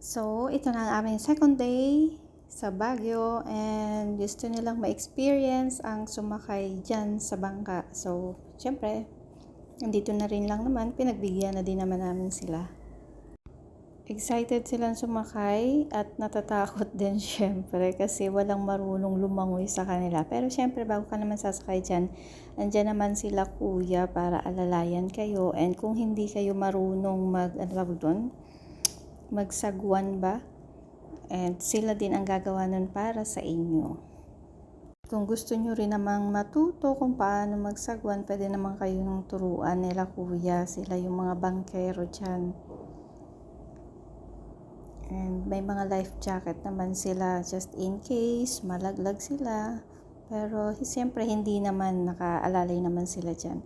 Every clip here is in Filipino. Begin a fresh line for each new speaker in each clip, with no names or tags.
So, ito na ang aming second day sa Baguio and gusto nilang ma-experience ang sumakay dyan sa bangka. So, syempre, nandito na rin lang naman, pinagbigyan na din naman namin sila. Excited silang sumakay at natatakot din syempre kasi walang marunong lumangoy sa kanila. Pero syempre bago ka naman sasakay dyan, andyan naman sila kuya para alalayan kayo. And kung hindi kayo marunong magsagwan ba? And sila din ang gagawa nun para sa inyo. Kung gusto nyo rin namang matuto kung paano magsagwan, pwede naman kayo nung turuan nila kuya. Sila yung mga bangkero dyan. And may mga life jacket naman sila just in case malaglag sila. Pero siyempre hindi naman nakaalalay naman sila dyan.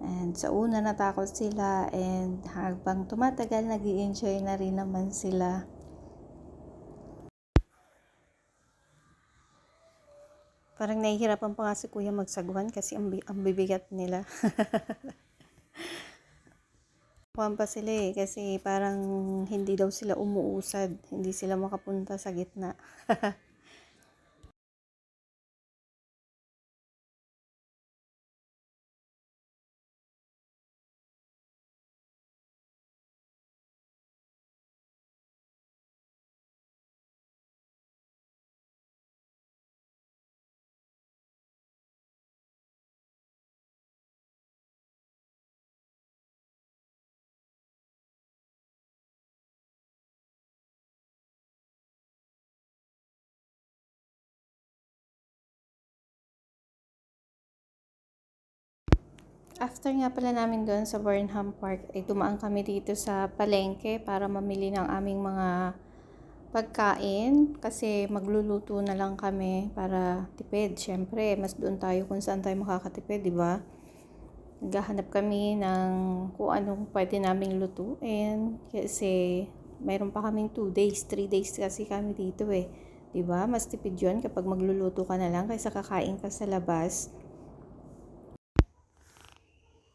And sa una natakot sila and habang tumatagal nag-i-enjoy na rin naman sila. Parang nahihirapan pa nga si kuya magsagwan kasi ang bibigat nila. Kuwan pa sila kasi parang hindi daw sila umuusad. Hindi sila makapunta sa gitna. After nga pala namin doon sa Burnham Park, ay dumaan kami dito sa palengke para mamili ng aming mga pagkain kasi magluluto na lang kami para tipid. Syempre, mas doon tayo kung saan tayo makakatipid, di ba? Naghahanap kami ng kung anong pwede naming lutuin kasi mayroon pa kaming 2 days, 3 days kasi kami dito eh. 'Di ba? Mas tipid 'yon kapag magluluto ka na lang kaysa kakain ka sa labas.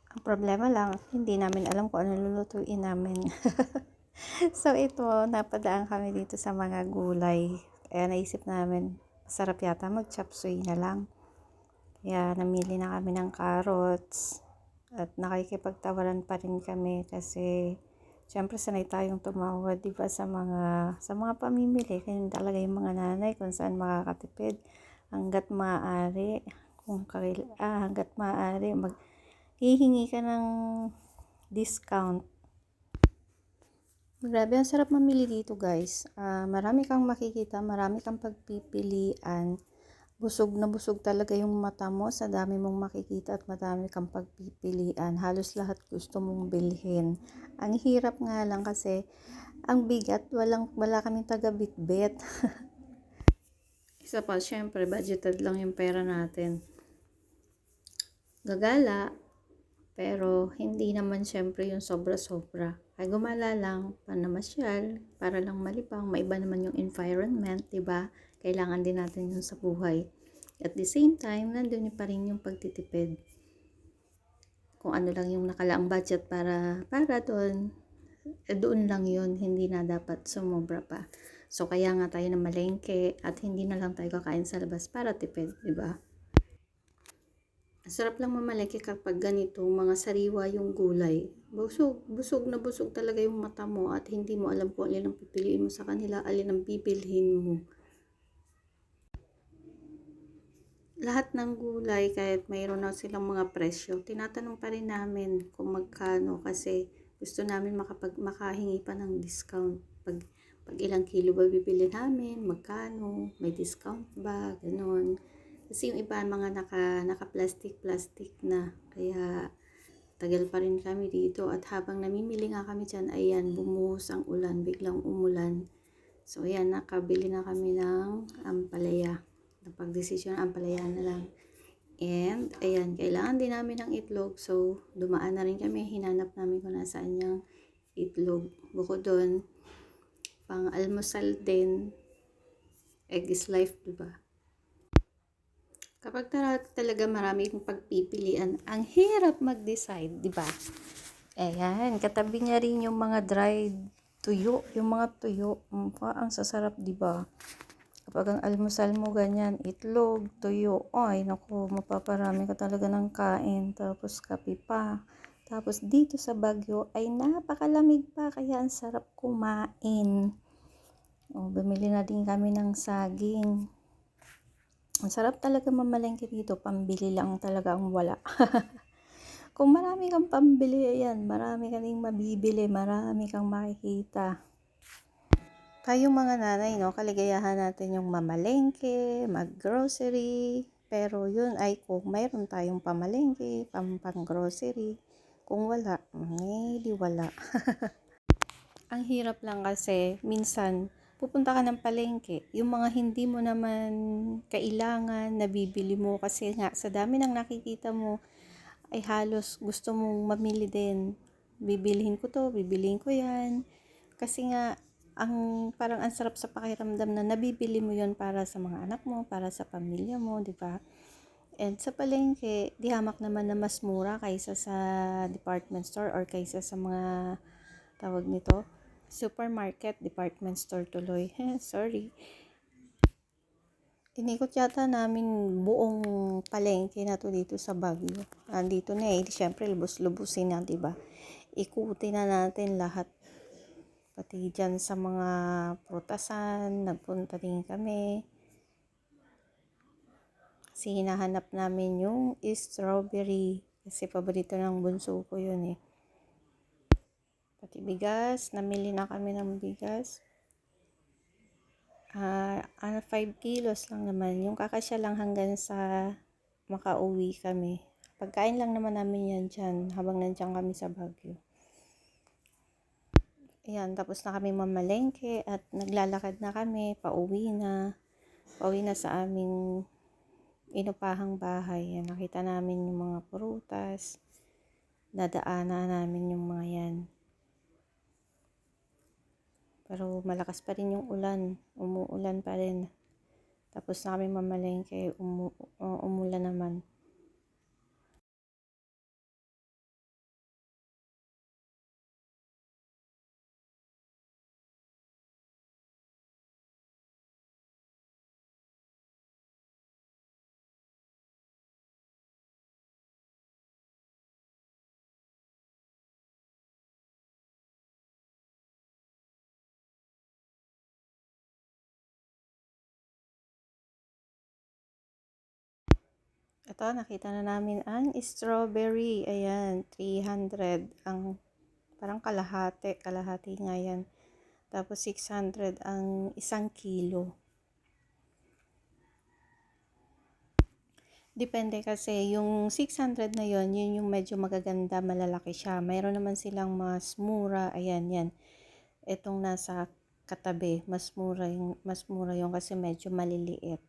Ang problema lang, hindi namin alam kung ano lulutuin namin. So ito, napadaan kami dito sa mga gulay. Kaya naisip namin, masarap yata mag-chop suey na lang. Kaya namili na kami ng carrots. At nakikipagtawaran pa rin kami kasi syempre sanay tayong tumawad, di ba, sa mga pamimili. Kaya talaga yung mga nanay kung saan makakatipid hanggat maaari. Hanggat maaari hihingi ka ng discount. Grabe, ang sarap mamili dito guys. Marami kang makikita, marami kang pagpipilian. Busog na busog talaga yung mata mo sa dami mong makikita at madami kang pagpipilian. Halos lahat gusto mong bilhin. Ang hirap nga lang kasi ang bigat, wala kaming taga-bitbit. Isa pa, syempre, budgeted lang yung pera natin. Gagala, pero hindi naman syempre yung sobra-sobra. Ay gumala lang, panamasyal, para lang malibang, maiba naman yung environment, 'di ba? Kailangan din natin yun sa buhay. At the same time, nandun pa rin yung pagtitipid. Kung ano lang yung nakalaang budget para doon, doon lang yun, hindi na dapat sumobra pa. So kaya nga tayo na malengke at hindi na lang tayo kakain sa labas para tipid, 'di ba? Sarap lang mamalengke kapag ganito, mga sariwa yung gulay. Busog na busog talaga yung mata mo at hindi mo alam kung alin ang pipiliin mo sa kanila, alin ang bibilhin mo. Lahat ng gulay, kahit mayroon na silang mga presyo, tinatanong pa rin namin kung magkano kasi gusto namin makahingi pa ng discount. Pag ilang kilo ba bibili namin, magkano, may discount ba, ganon. Kasi yung iba mga naka-plastic na, kaya tagal pa rin kami dito at habang namimili nga kami dyan, ayan, bumuhos ang ulan, biglang umulan. So ayan, nakabili na kami ng ampalaya. Napag-desisyon ampalaya na lang. And ayan, kailangan din namin ng itlog. So dumaan na rin kami, hinanap namin kung nasaan yung itlog. Bukod doon, pang almusal din, egg is life, diba? Kapag talaga marami kong pagpipilian, ang hirap mag-decide, di ba? Ayan, katabi niya rin yung mga dried tuyo, yung mga tuyo. Ang sasarap, di ba? Kapag ang almusal mo ganyan, itlog, tuyo, ay naku, mapaparami ka talaga ng kain. Tapos kape pa. Tapos dito sa Baguio ay napakalamig pa, kaya ang sarap kumain. Bumili na din kami ng saging. Ang sarap talaga mamalengke dito, pambili lang talaga ang wala. Kung marami kang pambili, ayan, marami kang mabibili, marami kang makikita. Tayong mga nanay, no, kaligayahan natin yung mamalengke, mag-grocery. Pero yun ay kung mayroon tayong pamalengke, pang-grocery. Kung wala, di wala. Ang hirap lang kasi, minsan, pupunta ka ng palengke, yung mga hindi mo naman kailangan, nabibili mo kasi nga sa dami ng nakikita mo, ay halos gusto mong mamili din. Bibilhin ko to, bibilhin ko yan. Kasi nga, parang ang sarap sa pakiramdam na nabibili mo yon para sa mga anak mo, para sa pamilya mo, di ba? And sa palengke, di hamak naman na mas mura kaysa sa department store or kaysa sa mga tawag nito, supermarket, department store tuloy. Sorry. Inikot yata namin buong palengke na to dito sa Baguio. Andito na siyempre lubos-lubusin na, diba? Ikutin na natin lahat. Pati dyan sa mga prutasan, nagpunta din kami. Kasi hinahanap namin yung strawberry. Kasi paborito ng bunso ko yun eh. Pati bigas, namili na kami ng bigas. 5 kilos lang naman. Yung kakasya lang hanggang sa makauwi kami. Pagkain lang naman namin yan dyan habang nandiyan kami sa Baguio. Ayan, tapos na kami mamalengke at naglalakad na kami, pauwi na. Pauwi na sa aming inupahang bahay. Ayan, nakita namin yung mga prutas. Nadaanan namin yung mga yan. Pero malakas pa rin yung ulan. Umuulan pa rin. Tapos na kami mamalengke, umulan naman. Ito, nakita na namin ang strawberry. Ayan, 300. Ang parang kalahati. Kalahati nga yan. Tapos 600 ang 1 kilo. Depende kasi yung 600 na yon, yun yung medyo magaganda, malalaki siya. Mayroon naman silang mas mura. Ayan, yan. Itong nasa katabi, mas mura yung kasi medyo maliliit.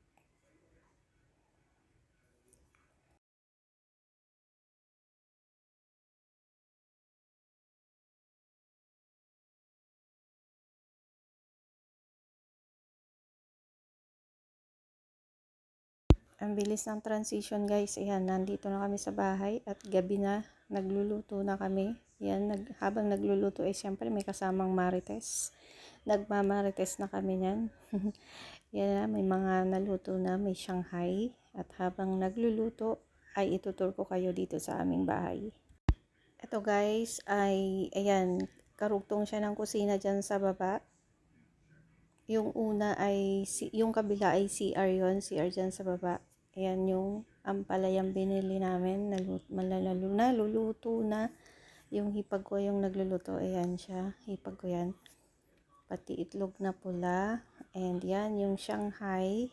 Ang bilis ng transition guys. Ayan, nandito na kami sa bahay at gabi na. Nagluluto na kami. Ayan, habang nagluluto siyempre may kasamang marites. Nagmamarites na kami niyan. Yan na, may mga naluto na, may Shanghai. At habang nagluluto ay itutur ko kayo dito sa aming bahay. Ito guys ay, ayan, karugtong siya ng kusina dyan sa baba. Yung una ay, yung kabila ay CR yon, CR dyan sa baba. Ayan yung ampalayang binili namin, naluluto na. Yung hipag ko yung nagluluto, ayan siya, hipag ko yan. Pati itlog na pula, and yan yung Shanghai,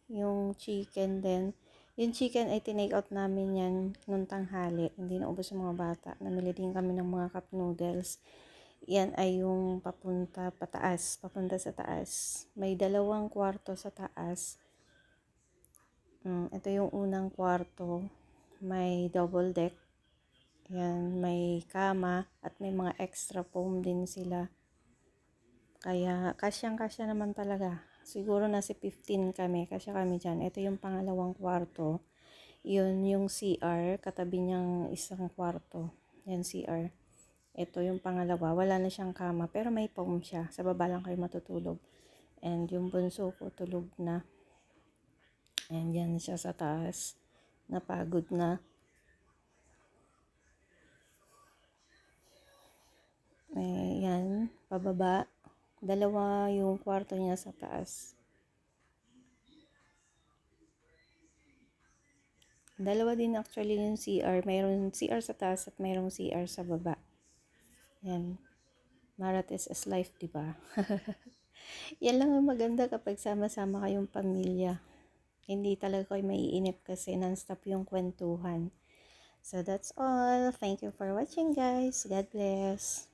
yung chicken din. Yung chicken ay tinake out namin yan nung tanghali, hindi na ubos yung mga bata. Namili din kami ng mga cup noodles. Yan ay yung papunta sa taas. May 2 kwarto sa taas. Ito yung unang kwarto. May double deck. Yan, may kama at may mga extra foam din sila. Kaya kasyang-kasya naman talaga. Siguro nasa 15 kami, kasya kami dyan. Ito yung pangalawang kwarto. Yun yung CR, katabi niyang isang kwarto. Yan CR. Ito yung pangalawa, wala na siyang kama, pero may foam siya. Sa baba lang kayo matutulog. And yung bunso ko, tulog na. And yan siya sa taas. Napagod na. Yan, pababa. Dalawa yung kwarto niya sa taas. Dalawa din actually yung CR. Mayroon CR sa taas at mayroong CR sa baba. Yan. Marites is life, diba? Yan lang ang maganda kapag sama-sama kayong pamilya. Hindi talaga kayo maiinip kasi non-stop yung kwentuhan. So that's all. Thank you for watching, guys. God bless.